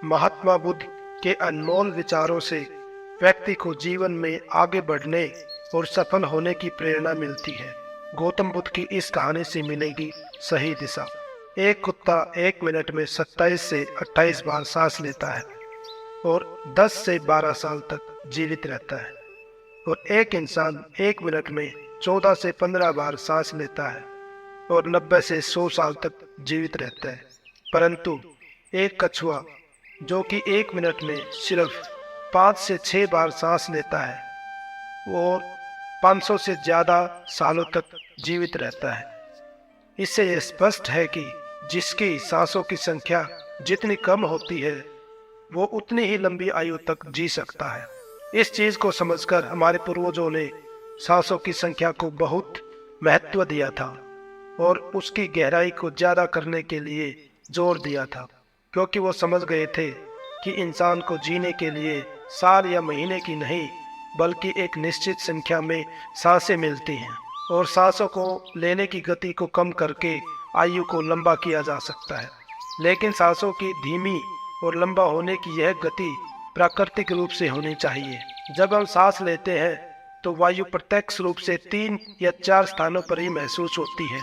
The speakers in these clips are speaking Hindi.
महात्मा बुद्ध के अनमोल विचारों से व्यक्ति को जीवन में आगे बढ़ने और सफल होने की प्रेरणा मिलती है। गौतम बुद्ध की इस कहानी से मिलेगी सही दिशा। एक कुत्ता 1 मिनट में 27 से 28 बार सांस लेता है और 10 से 12 साल तक जीवित रहता है, और एक इंसान 1 मिनट में 14 से 15 बार सांस लेता है और 90 से 100 साल तक जीवित रहता है। परंतु एक कछुआ जो कि 1 मिनट में सिर्फ 5 से 6 बार सांस लेता है, वो 500 से ज़्यादा सालों तक जीवित रहता है। इससे यह स्पष्ट है कि जिसकी सांसों की संख्या जितनी कम होती है, वो उतनी ही लंबी आयु तक जी सकता है। इस चीज़ को समझकर हमारे पूर्वजों ने सांसों की संख्या को बहुत महत्व दिया था और उसकी गहराई को ज़्यादा करने के लिए जोर दिया था, क्योंकि वो समझ गए थे कि इंसान को जीने के लिए साल या महीने की नहीं बल्कि एक निश्चित संख्या में सांसें मिलती हैं, और सांसों को लेने की गति को कम करके आयु को लंबा किया जा सकता है। लेकिन सांसों की धीमी और लंबा होने की यह गति प्राकृतिक रूप से होनी चाहिए। जब हम सांस लेते हैं तो वायु प्रत्यक्ष रूप से 3 या 4 स्थानों पर ही महसूस होती है,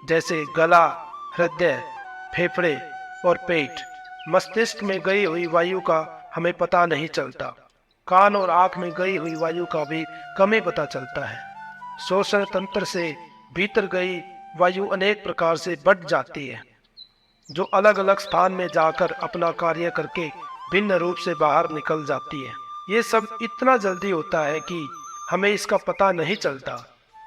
जैसे गला, हृदय, फेफड़े और पेट। मस्तिष्क में गई हुई वायु का हमें पता नहीं चलता। कान और आँख में गई हुई वायु का भी कम ही पता चलता है। श्वसन तंत्र से भीतर गई वायु अनेक प्रकार से बढ़ जाती है, जो अलग अलग स्थान में जाकर अपना कार्य करके भिन्न रूप से बाहर निकल जाती है। ये सब इतना जल्दी होता है कि हमें इसका पता नहीं चलता।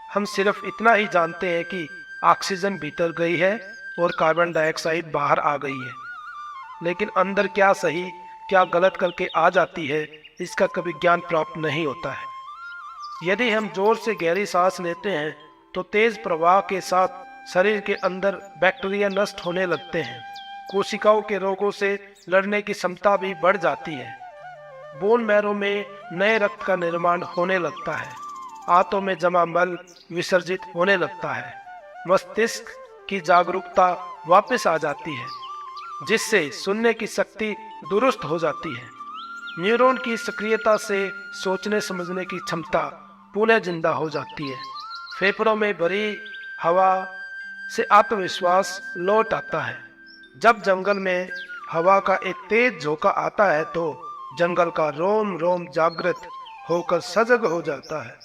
हम सिर्फ इतना ही जानते हैं कि ऑक्सीजन भीतर गई है और कार्बन डाइऑक्साइड बाहर आ गई है, लेकिन अंदर क्या सही क्या गलत करके आ जाती है, इसका कभी ज्ञान प्राप्त नहीं होता है। यदि हम जोर से गहरी सांस लेते हैं तो तेज प्रवाह के साथ शरीर के अंदर बैक्टीरिया नष्ट होने लगते हैं। कोशिकाओं के रोगों से लड़ने की क्षमता भी बढ़ जाती है। बोन मैरो में नए रक्त का निर्माण होने लगता है। आंतों में जमा मल विसर्जित होने लगता है। मस्तिष्क की जागरूकता वापस आ जाती है, जिससे सुनने की शक्ति दुरुस्त हो जाती है। न्यूरॉन की सक्रियता से सोचने समझने की क्षमता पुनः जिंदा हो जाती है। फेफड़ों में भरी हवा से आत्मविश्वास लौट आता है। जब जंगल में हवा का एक तेज झोंका आता है तो जंगल का रोम रोम जागृत होकर सजग हो जाता है।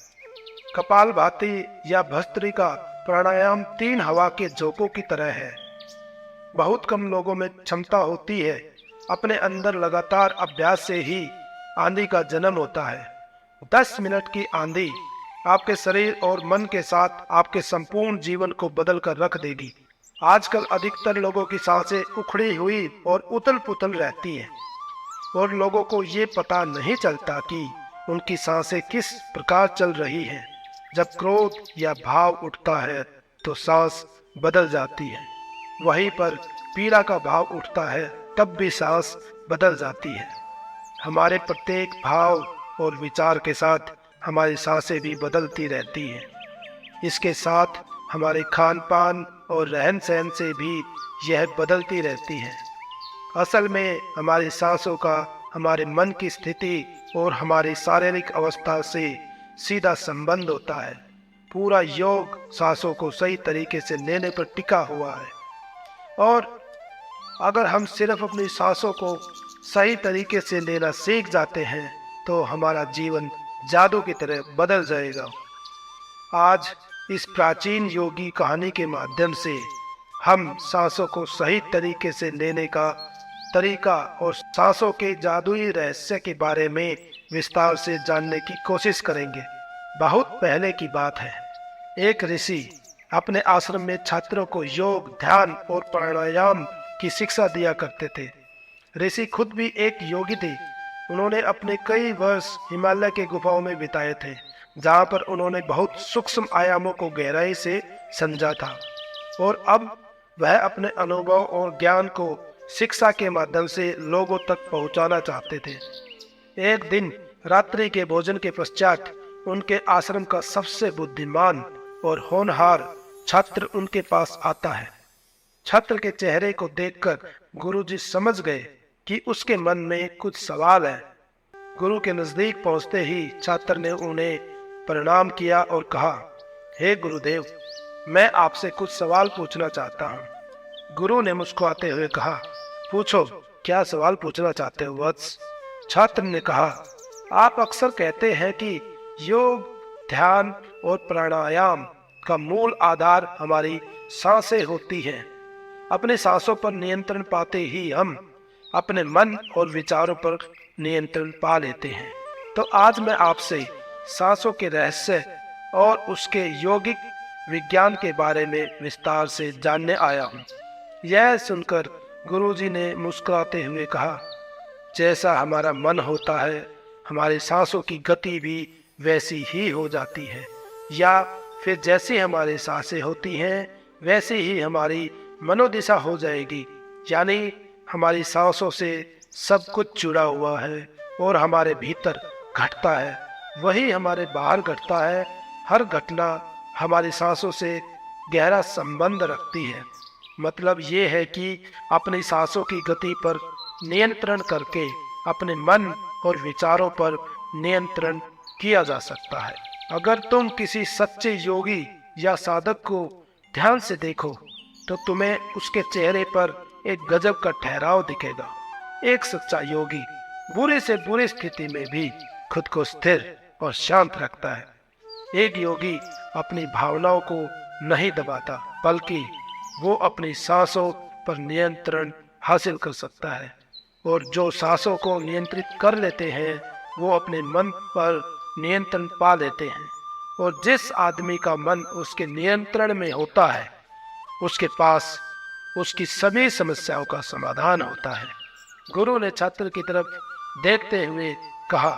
कपालभाति या भस्त्रिका प्राणायाम 3 हवा के झोंकों की तरह है। बहुत कम लोगों में क्षमता होती है। अपने अंदर लगातार अभ्यास से ही आंधी का जन्म होता है। 10 मिनट की आंधी आपके शरीर और मन के साथ आपके संपूर्ण जीवन को बदल कर रख देगी। आजकल अधिकतर लोगों की सांसें उखड़ी हुई और उथल पुथल रहती हैं, और लोगों को ये पता नहीं चलता कि उनकी सांसें किस प्रकार चल रही हैं। जब क्रोध या भाव उठता है तो सांस बदल जाती है। वहीं पर पीड़ा का भाव उठता है तब भी सांस बदल जाती है। हमारे प्रत्येक भाव और विचार के साथ हमारी सांसें भी बदलती रहती हैं। इसके साथ हमारे खान पान और रहन सहन से भी यह बदलती रहती है। असल में हमारी सांसों का हमारे मन की स्थिति और हमारी शारीरिक अवस्था से सीधा संबंध होता है। पूरा योग सांसों को सही तरीके से लेने पर टिका हुआ है, और अगर हम सिर्फ अपनी सांसों को सही तरीके से लेना सीख जाते हैं तो हमारा जीवन जादू की तरह बदल जाएगा। आज इस प्राचीन योगी कहानी के माध्यम से हम सांसों को सही तरीके से लेने का तरीका और सांसों के जादुई रहस्य के बारे में विस्तार से जानने की कोशिश करेंगे। बहुत पहले की बात है, एक ऋषि अपने आश्रम में छात्रों को योग, ध्यान और प्राणायाम की शिक्षा दिया करते थे। ऋषि खुद भी एक योगी थे। उन्होंने अपने कई वर्ष हिमालय के गुफाओं में बिताए थे, जहाँ पर उन्होंने बहुत सूक्ष्म आयामों को गहराई से समझा था, और अब वह अपने अनुभव और ज्ञान को शिक्षा के माध्यम से लोगों तक पहुंचाना चाहते थे। एक दिन रात्रि के भोजन के पश्चात उनके आश्रम का सबसे बुद्धिमान और होनहार छात्र उनके पास आता है। छात्र के चेहरे को देखकर गुरुजी समझ गए कि उसके मन में कुछ सवाल है। गुरु के नजदीक पहुंचते ही छात्र ने उन्हें प्रणाम किया और कहा, हे गुरुदेव, मैं आपसे कुछ सवाल पूछना चाहता हूँ। गुरु ने मुस्कुराते हुए कहा, पूछो, क्या सवाल पूछना चाहते हो वत्स? छात्र ने कहा, आप अक्सर कहते हैं कि योग, ध्यान और प्राणायाम का मूल आधार हमारी सांसें होती हैं। अपने सांसों पर नियंत्रण पाते ही हम अपने मन और विचारों पर नियंत्रण पा लेते हैं। तो आज मैं आपसे सांसों के रहस्य और उसके यौगिक विज्ञान के बारे में विस्तार से जानने आया हूँ। यह सुनकर गुरुजी ने मुस्कुराते हुए कहा, जैसा हमारा मन होता है, हमारी सांसों की गति भी वैसी ही हो जाती है, या फिर जैसी हमारी सांसें होती हैं वैसी ही हमारी मनोदिशा हो जाएगी। यानी हमारी सांसों से सब कुछ जुड़ा हुआ है और हमारे भीतर घटता है वही हमारे बाहर घटता है। हर घटना हमारी सांसों से गहरा संबंध रखती है। मतलब ये है कि अपनी सांसों की गति पर नियंत्रण करके अपने मन और विचारों पर नियंत्रण किया जा सकता है। अगर तुम किसी सच्चे योगी या साधक को ध्यान से देखो तो तुम्हें उसके चेहरे पर एक गजब का ठहराव दिखेगा। एक सच्चा योगी बुरी से बुरी स्थिति में भी खुद को स्थिर और शांत रखता है। एक योगी अपनी भावनाओं को नहीं दबाता, बल्कि वो अपनी सांसों पर नियंत्रण हासिल कर सकता है। और जो सांसों को नियंत्रित कर लेते हैं वो अपने मन पर नियंत्रण पा लेते हैं। और जिस आदमी का मन उसके नियंत्रण में होता है उसके पास उसकी सभी समस्याओं का समाधान होता है। गुरु ने छात्र की तरफ देखते हुए कहा,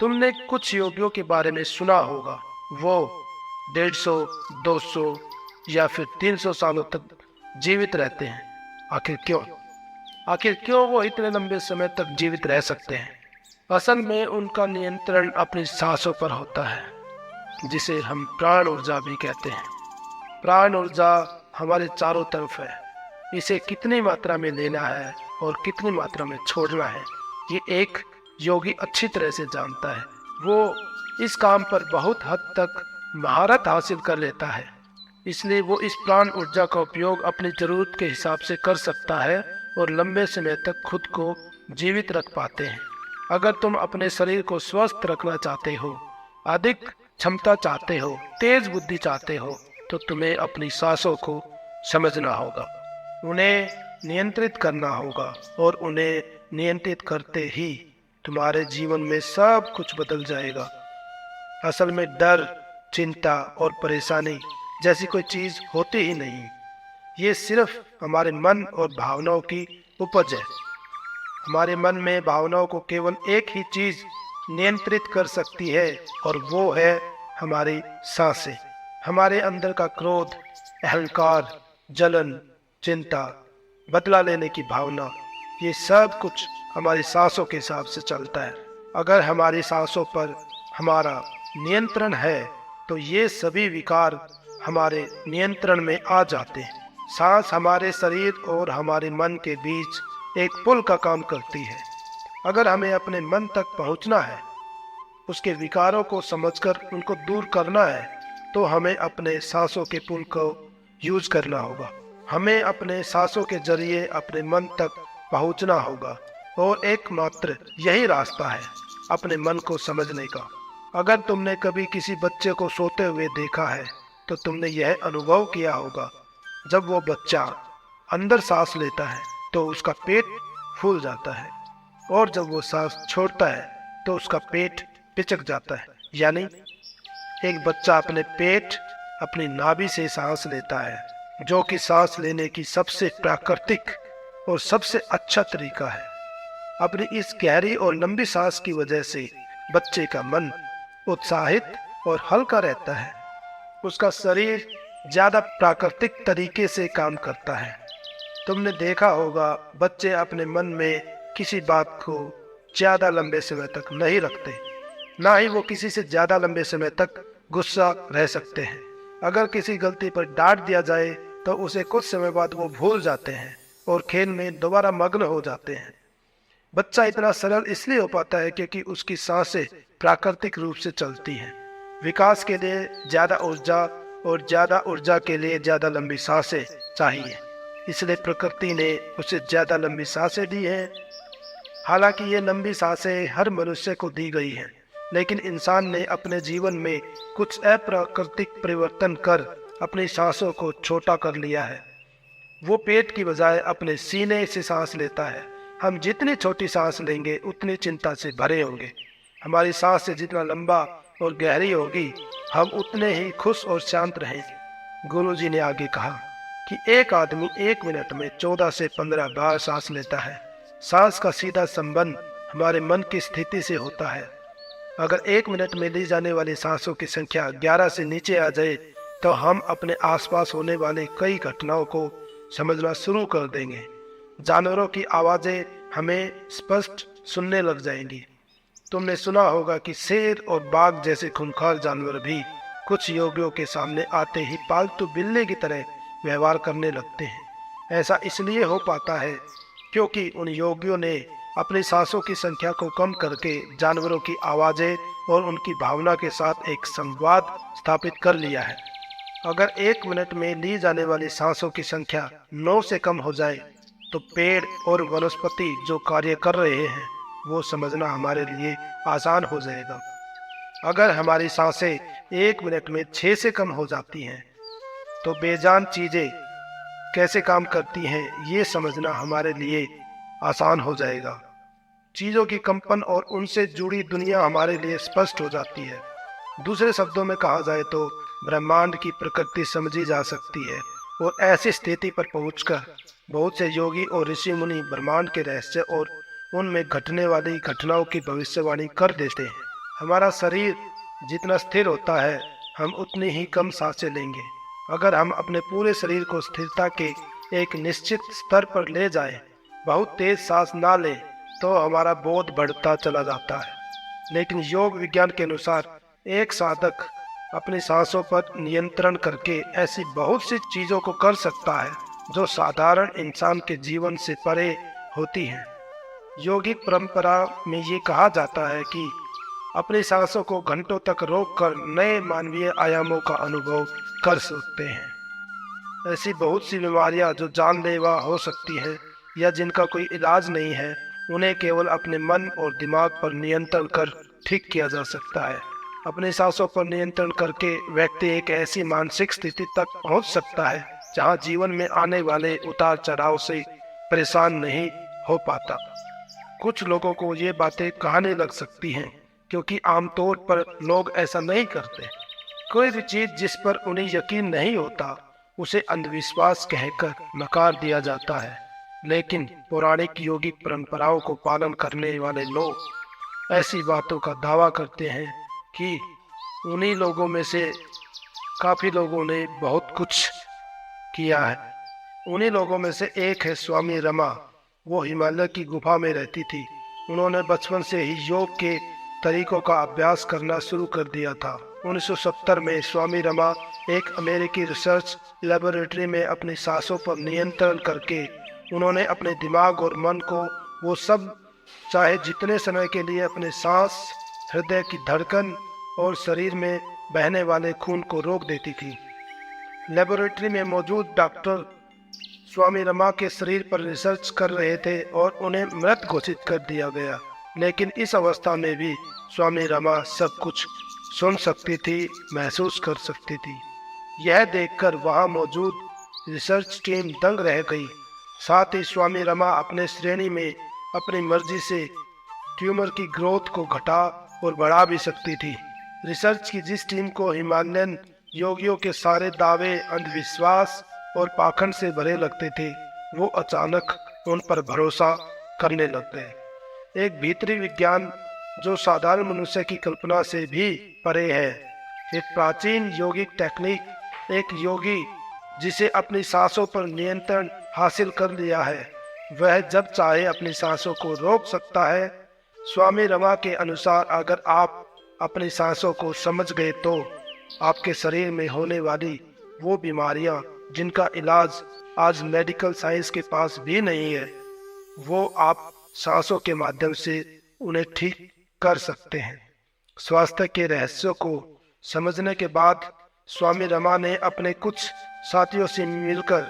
तुमने कुछ योगियों के बारे में सुना होगा, वो 150, 200 या फिर 300 सालों तक जीवित रहते हैं। आखिर क्यों वो इतने लंबे समय तक जीवित रह सकते हैं? असल में उनका नियंत्रण अपनी सांसों पर होता है, जिसे हम प्राण ऊर्जा भी कहते हैं। प्राण ऊर्जा हमारे चारों तरफ है। इसे कितनी मात्रा में लेना है और कितनी मात्रा में छोड़ना है, ये एक योगी अच्छी तरह से जानता है। वो इस काम पर बहुत हद तक महारत हासिल कर लेता है, इसलिए वो इस प्राण ऊर्जा का उपयोग अपनी जरूरत के हिसाब से कर सकता है और लंबे समय तक खुद को जीवित रख पाते हैं। अगर तुम अपने शरीर को स्वस्थ रखना चाहते हो, अधिक क्षमता चाहते हो, तेज बुद्धि चाहते हो, तो तुम्हें अपनी सांसों को समझना होगा, उन्हें नियंत्रित करना होगा। और उन्हें नियंत्रित करते ही तुम्हारे जीवन में सब कुछ बदल जाएगा। असल में डर, चिंता और परेशानी जैसी कोई चीज होती ही नहीं। ये सिर्फ हमारे मन और भावनाओं की उपज है। हमारे मन में भावनाओं को केवल एक ही चीज नियंत्रित कर सकती है और वो है हमारी सांसें। हमारे अंदर का क्रोध, अहंकार, जलन, चिंता, बदला लेने की भावना, ये सब कुछ हमारी सांसों के हिसाब से चलता है। अगर हमारी सांसों पर हमारा नियंत्रण है तो ये सभी विकार हमारे नियंत्रण में आ जाते हैं। सांस हमारे शरीर और हमारे मन के बीच एक पुल का काम करती है। अगर हमें अपने मन तक पहुंचना है, उसके विकारों को समझकर उनको दूर करना है, तो हमें अपने सांसों के पुल को यूज करना होगा। हमें अपने सांसों के जरिए अपने मन तक पहुंचना होगा और एकमात्र यही रास्ता है अपने मन को समझने का। अगर तुमने कभी किसी बच्चे को सोते हुए देखा है तो तुमने यह अनुभव किया होगा, जब वो बच्चा अंदर सांस लेता है तो उसका पेट फूल जाता है और जब वो सांस छोड़ता है तो उसका पेट पिचक जाता है। यानी एक बच्चा अपने पेट, अपनी नाभि से सांस लेता है, जो कि सांस लेने की सबसे प्राकृतिक और सबसे अच्छा तरीका है। अपनी इस गहरी और लंबी सांस की वजह से बच्चे का मन उत्साहित और हल्का रहता है। उसका शरीर ज्यादा प्राकृतिक तरीके से काम करता है। तुमने देखा होगा, बच्चे अपने मन में किसी बात को ज्यादा लंबे समय तक नहीं रखते, ना ही वो किसी से ज्यादा लंबे समय तक गुस्सा रह सकते हैं। अगर किसी गलती पर डांट दिया जाए तो उसे कुछ समय बाद वो भूल जाते हैं और खेल में दोबारा मग्न हो जाते हैं। बच्चा इतना सरल इसलिए हो पाता है क्योंकि उसकी सांसें प्राकृतिक रूप से चलती हैं। विकास के लिए ज्यादा ऊर्जा और ज्यादा ऊर्जा के लिए ज्यादा लंबी सांसें चाहिए, इसलिए प्रकृति ने उसे ज्यादा लंबी सांसें दी हैं। हालांकि ये लंबी सांसें हर मनुष्य को दी गई हैं, लेकिन इंसान ने अपने जीवन में कुछ अप्राकृतिक परिवर्तन कर अपनी सांसों को छोटा कर लिया है। वो पेट की बजाय अपने सीने से सांस लेता है। हम जितनी छोटी सांस लेंगे उतनी चिंता से भरे होंगे। हमारी सांस से जितना लंबा और गहरी होगी, हम उतने ही खुश और शांत रहेंगे। गुरुजी ने आगे कहा कि एक आदमी 1 मिनट में 14 से 15 बार सांस लेता है। सांस का सीधा संबंध हमारे मन की स्थिति से होता है। अगर 1 मिनट में ली जाने वाली सांसों की संख्या 11 से नीचे आ जाए तो हम अपने आसपास होने वाले कई घटनाओं को समझना शुरू कर देंगे। जानवरों की आवाजें हमें स्पष्ट सुनने लग जाएंगी। तुमने सुना होगा कि शेर और बाघ जैसे खूंखार जानवर भी कुछ योगियों के सामने आते ही पालतू बिल्ली की तरह व्यवहार करने लगते हैं। ऐसा इसलिए हो पाता है क्योंकि उन योगियों ने अपनी सांसों की संख्या को कम करके जानवरों की आवाजें और उनकी भावना के साथ एक संवाद स्थापित कर लिया है। अगर 1 मिनट में ली जाने वाली सांसों की संख्या 9 से कम हो जाए तो पेड़ और वनस्पति जो कार्य कर रहे हैं वो समझना हमारे लिए आसान हो जाएगा। अगर हमारी सांसें 1 मिनट में 6 से कम हो जाती हैं तो बेजान चीजें कैसे काम करती हैं ये समझना हमारे लिए आसान हो जाएगा। चीजों की कंपन और उनसे जुड़ी दुनिया हमारे लिए स्पष्ट हो जाती है। दूसरे शब्दों में कहा जाए तो ब्रह्मांड की प्रकृति समझी जा सकती है और ऐसी स्थिति पर पहुंचकर बहुत से योगी और ऋषि मुनि ब्रह्मांड के रहस्य और उनमें घटने वाली घटनाओं की भविष्यवाणी कर देते हैं। हमारा शरीर जितना स्थिर होता है, हम उतनी ही कम सांसें लेंगे। अगर हम अपने पूरे शरीर को स्थिरता के एक निश्चित स्तर पर ले जाएं, बहुत तेज सांस ना लें, तो हमारा बोध बढ़ता चला जाता है। लेकिन योग विज्ञान के अनुसार एक साधक अपनी सांसों पर नियंत्रण करके ऐसी बहुत सी चीजों को कर सकता है जो साधारण इंसान के जीवन से परे होती हैं। योगिक परंपरा में ये कहा जाता है कि अपनी सांसों को घंटों तक रोककर नए मानवीय आयामों का अनुभव कर सकते हैं। ऐसी बहुत सी बीमारियां जो जानलेवा हो सकती हैं या जिनका कोई इलाज नहीं है, उन्हें केवल अपने मन और दिमाग पर नियंत्रण कर ठीक किया जा सकता है। अपनी सांसों पर नियंत्रण करके व्यक्ति एक ऐसी मानसिक स्थिति तक पहुंच सकता है जहां जीवन में आने वाले उतार चढ़ाव से परेशान नहीं हो पाता। कुछ लोगों को ये बातें कहानी लग सकती हैं क्योंकि आमतौर पर लोग ऐसा नहीं करते। कोई भी चीज जिस पर उन्हें यकीन नहीं होता उसे अंधविश्वास कहकर नकार दिया जाता है, लेकिन पौराणिक योगिक परंपराओं को पालन करने वाले लोग ऐसी बातों का दावा करते हैं कि उन्हीं लोगों में से काफी लोगों ने बहुत कुछ किया है। उन्हीं लोगों में से एक है स्वामी रमा। वो हिमालय की गुफा में रहती थी। उन्होंने बचपन से ही योग के तरीकों का अभ्यास करना शुरू कर दिया था। 1970 में स्वामी रमा एक अमेरिकी रिसर्च लेबोरेटरी में अपनी सांसों पर नियंत्रण करके उन्होंने अपने दिमाग और मन को वो सब चाहे जितने समय के लिए अपने सांस, हृदय की धड़कन और शरीर में बहने वाले खून को रोक देती थी। लेबोरेटरी में मौजूद डॉक्टर स्वामी रमा के शरीर पर रिसर्च कर रहे थे और उन्हें मृत घोषित कर दिया गया। लेकिन इस अवस्था में भी स्वामी रमा सब कुछ सुन सकती थी, महसूस कर सकती थी। यह देखकर वहां मौजूद रिसर्च टीम दंग रह गई। साथ ही स्वामी रमा अपने श्रेणी में अपनी मर्जी से ट्यूमर की ग्रोथ को घटा और बढ़ा भी सकती थी। रिसर्च की जिस टीम को हिमालयन योगियों के सारे दावे अंधविश्वास और पाखंड से भरे लगते थे, वो अचानक उन पर भरोसा करने लग गए। एक भीतरी विज्ञान जो साधारण मनुष्य की कल्पना से भी परे है। एक प्राचीन योगिक टेक्निक, एक योगी जिसे अपनी सांसों पर नियंत्रण हासिल कर लिया है, वह जब चाहे अपनी सांसों को रोक सकता है। स्वामी रमा के अनुसार अगर आप अपनी सांसों को समझ गए तो आपके शरीर में होने वाली वो बीमारियां जिनका इलाज आज मेडिकल साइंस के पास भी नहीं है, वो आप सांसों के माध्यम से उन्हें ठीक कर सकते हैं। स्वास्थ्य के रहस्यों को समझने के बाद स्वामी रमा ने अपने कुछ साथियों से मिलकर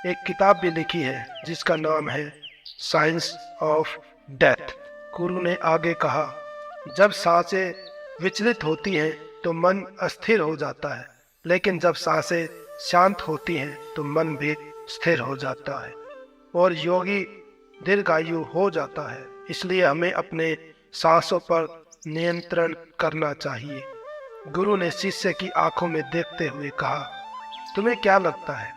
एक किताब भी लिखी है जिसका नाम है साइंस ऑफ डेथ। गुरु ने आगे कहा, जब सांसें विचलित होती हैं तो मन अस्थिर हो जाता है, लेकिन जब सांसें शांत होती हैं तो मन भी स्थिर हो जाता है और योगी दीर्घायु हो जाता है। इसलिए हमें अपने सांसों पर नियंत्रण करना चाहिए। गुरु ने शिष्य की आंखों में देखते हुए कहा, तुम्हें क्या लगता है,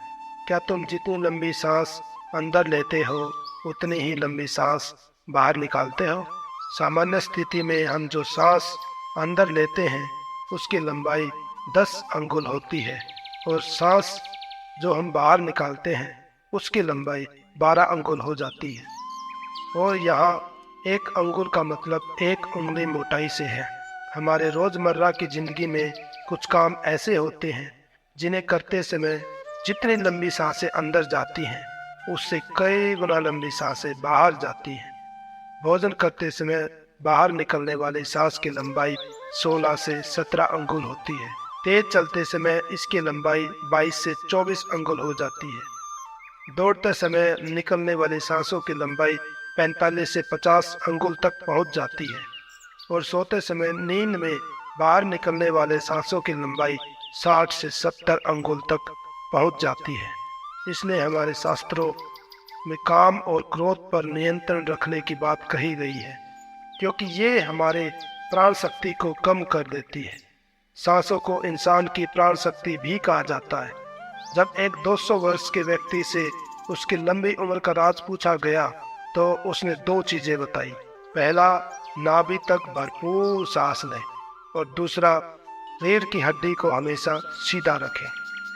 क्या तुम जितनी लंबी सांस अंदर लेते हो उतनी ही लंबी सांस बाहर निकालते हो? सामान्य स्थिति में हम जो सांस अंदर लेते हैं उसकी लंबाई 10 अंगुल होती है और सांस जो हम बाहर निकालते हैं उसकी लंबाई 12 अंगुल हो जाती है। और यहाँ 1 अंगुल का मतलब 1 उंगली मोटाई से है। हमारे रोजमर्रा की जिंदगी में कुछ काम ऐसे होते हैं जिन्हें करते समय जितनी लंबी सांसें अंदर जाती हैं उससे कई गुना लंबी सांसें बाहर जाती हैं। भोजन करते समय बाहर निकलने वाली सांस की लंबाई 16 से 17 अंगुल होती है। तेज चलते समय इसकी लंबाई 22 से 24 अंगुल हो जाती है। दौड़ते समय निकलने वाली सांसों की लंबाई 45 से 50 अंगुल तक पहुंच जाती है और सोते समय नींद में बाहर निकलने वाले सांसों की लंबाई 60 से 70 अंगुल तक पहुंच जाती है। इसलिए हमारे शास्त्रों में काम और क्रोध पर नियंत्रण रखने की बात कही गई है, क्योंकि ये हमारे प्राण शक्ति को कम कर देती है। सांसों को इंसान की प्राण शक्ति भी कहा जाता है। जब एक 200 वर्ष के व्यक्ति से उसकी लंबी उम्र का राज पूछा गया तो उसने 2 चीजें बताई। पहला, नाभि तक भरपूर सांस लें और दूसरा, रीढ़ की हड्डी को हमेशा सीधा रखें।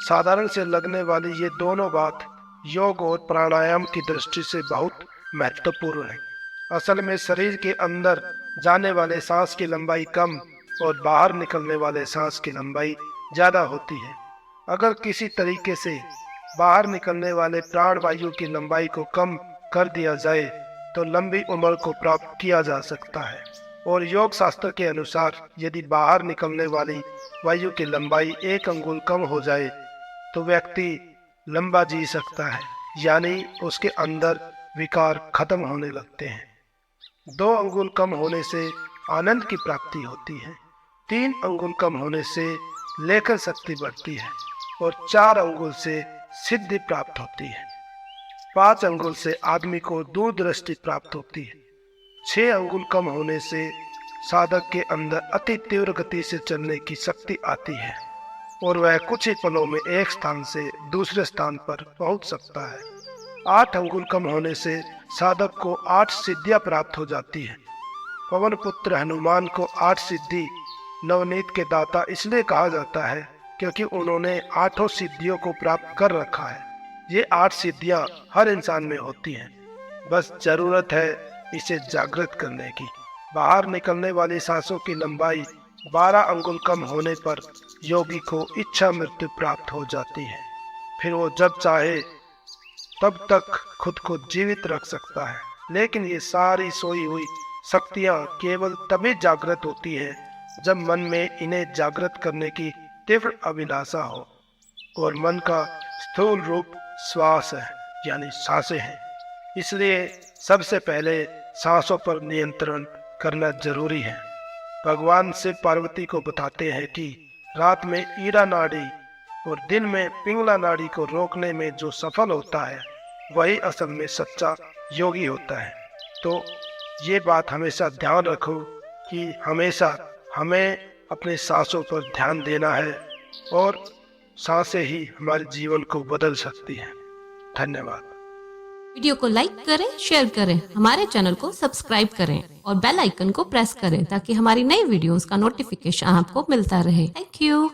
साधारण से लगने वाली ये दोनों बात योग और प्राणायाम की दृष्टि से बहुत महत्वपूर्ण है। असल में शरीर के अंदर जाने वाले सांस की लंबाई कम और बाहर निकलने वाले सांस की लंबाई ज्यादा होती है। अगर किसी तरीके से बाहर निकलने वाले प्राण वायु की लंबाई को कम कर दिया जाए तो लंबी उम्र को प्राप्त किया जा सकता है। और योग शास्त्र के अनुसार यदि बाहर निकलने वाली वायु की लंबाई 1 अंगुल कम हो जाए तो व्यक्ति लंबा जी सकता है, यानी उसके अंदर विकार खत्म होने लगते हैं। 2 अंगुल कम होने से आनंद की प्राप्ति होती है, 3 अंगुल कम होने से लेखन शक्ति बढ़ती है और 4 अंगुल से सिद्धि प्राप्त होती है। 5 अंगुल से आदमी को दूरदृष्टि प्राप्त होती है। 6 अंगुल कम होने से साधक के अंदर अति तीव्र गति से चलने की शक्ति आती है और वह कुछ ही पलों में एक स्थान से दूसरे स्थान पर पहुंच सकता है। 8 अंगुल कम होने से साधक को 8 सिद्धियां प्राप्त हो जाती है। पवन पुत्र हनुमान को 8 सिद्धि नवनीत के दाता इसलिए कहा जाता है क्योंकि उन्होंने 8 सिद्धियों को प्राप्त कर रखा है। ये 8 सिद्धियां हर इंसान में होती हैं, बस जरूरत है इसे जागृत करने की। बाहर निकलने वाली सांसों की लंबाई 12 अंगुल कम होने पर योगी को इच्छा मृत्यु प्राप्त हो जाती है। फिर वो जब चाहे तब तक खुद को जीवित रख सकता है। लेकिन ये सारी सोई हुई शक्तियां केवल तभी जागृत होती है जब मन में इन्हें जागृत करने की तीव्र अभिलाषा हो। और मन का स्थूल रूप श्वास है, यानी सांसें हैं। इसलिए सबसे पहले सांसों पर नियंत्रण करना जरूरी है। भगवान शिव पार्वती को बताते हैं कि रात में ईड़ा नाड़ी और दिन में पिंगला नाड़ी को रोकने में जो सफल होता है वही असल में सच्चा योगी होता है। तो ये बात हमेशा ध्यान रखो कि हमेशा हमें अपने सांसों पर ध्यान देना है और सांसें ही हमारे जीवन को बदल सकती हैं। धन्यवाद। वीडियो को लाइक करें, शेयर करें, हमारे चैनल को सब्सक्राइब करें और बेल आइकन को प्रेस करें ताकि हमारी नई वीडियोस का नोटिफिकेशन आपको मिलता रहे। Thank you.